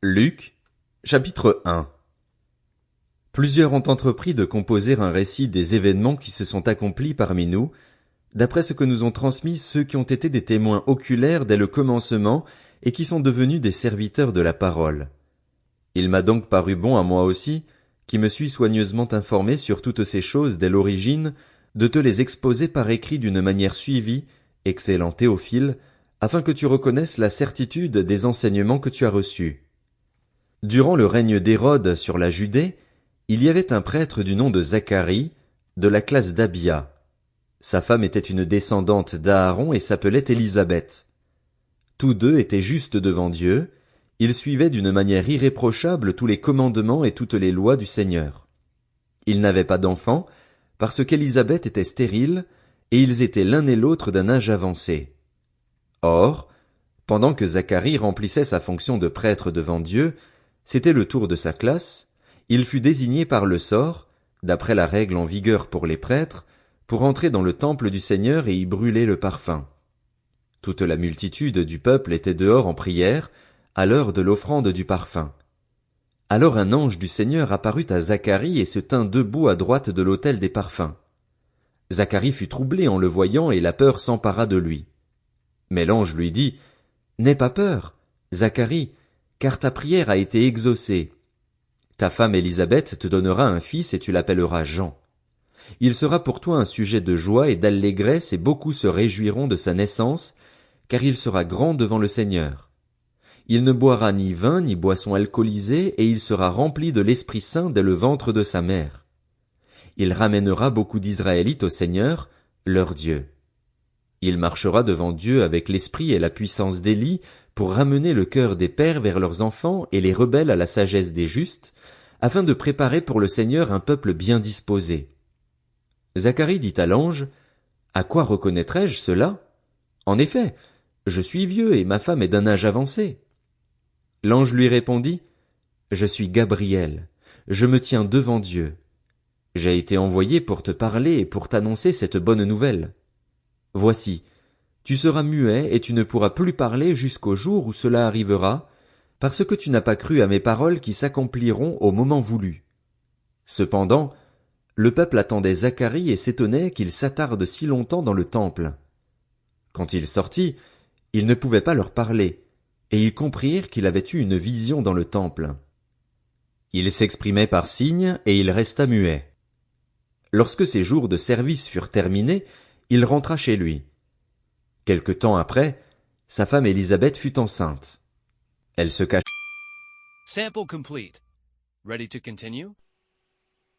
Luc, chapitre 1. Plusieurs ont entrepris de composer un récit des événements qui se sont accomplis parmi nous, d'après ce que nous ont transmis ceux qui ont été des témoins oculaires dès le commencement et qui sont devenus des serviteurs de la parole. Il m'a donc paru bon à moi aussi, qui me suis soigneusement informé sur toutes ces choses dès l'origine, de te les exposer par écrit d'une manière suivie, excellent Théophile, afin que tu reconnaisses la certitude des enseignements que tu as reçus. Durant le règne d'Hérode sur la Judée, il y avait un prêtre du nom de Zacharie, de la classe d'Abia. Sa femme était une descendante d'Aaron et s'appelait Élisabeth. Tous deux étaient justes devant Dieu, ils suivaient d'une manière irréprochable tous les commandements et toutes les lois du Seigneur. Ils n'avaient pas d'enfants, parce qu'Élisabeth était stérile, et ils étaient l'un et l'autre d'un âge avancé. Or, pendant que Zacharie remplissait sa fonction de prêtre devant Dieu, c'était le tour de sa classe, il fut désigné par le sort, d'après la règle en vigueur pour les prêtres, pour entrer dans le temple du Seigneur et y brûler le parfum. Toute la multitude du peuple était dehors en prière, à l'heure de l'offrande du parfum. Alors un ange du Seigneur apparut à Zacharie et se tint debout à droite de l'autel des parfums. Zacharie fut troublé en le voyant et la peur s'empara de lui. Mais l'ange lui dit, « N'aie pas peur, Zacharie, car ta prière a été exaucée. Ta femme Élisabeth te donnera un fils et tu l'appelleras Jean. Il sera pour toi un sujet de joie et d'allégresse et beaucoup se réjouiront de sa naissance, car il sera grand devant le Seigneur. Il ne boira ni vin ni boisson alcoolisée et il sera rempli de l'Esprit Saint dès le ventre de sa mère. Il ramènera beaucoup d'Israélites au Seigneur, leur Dieu. Il marchera devant Dieu avec l'esprit et la puissance d'Élie pour ramener le cœur des pères vers leurs enfants et les rebelles à la sagesse des justes, afin de préparer pour le Seigneur un peuple bien disposé. Zacharie dit à l'ange, « À quoi reconnaîtrai-je cela? En effet, je suis vieux et ma femme est d'un âge avancé. » L'ange lui répondit, « Je suis Gabriel, je me tiens devant Dieu. J'ai été envoyé pour te parler et pour t'annoncer cette bonne nouvelle. Voici, tu seras muet et tu ne pourras plus parler jusqu'au jour où cela arrivera, parce que tu n'as pas cru à mes paroles qui s'accompliront au moment voulu. » Cependant, le peuple attendait Zacharie et s'étonnait qu'il s'attarde si longtemps dans le temple. Quand il sortit, il ne pouvait pas leur parler, et ils comprirent qu'il avait eu une vision dans le temple. Il s'exprimait par signes et il resta muet. Lorsque ses jours de service furent terminés, il rentra chez lui. Quelque temps après, sa femme Élisabeth fut enceinte. Elle se cacha. Sample complete. Ready to continue?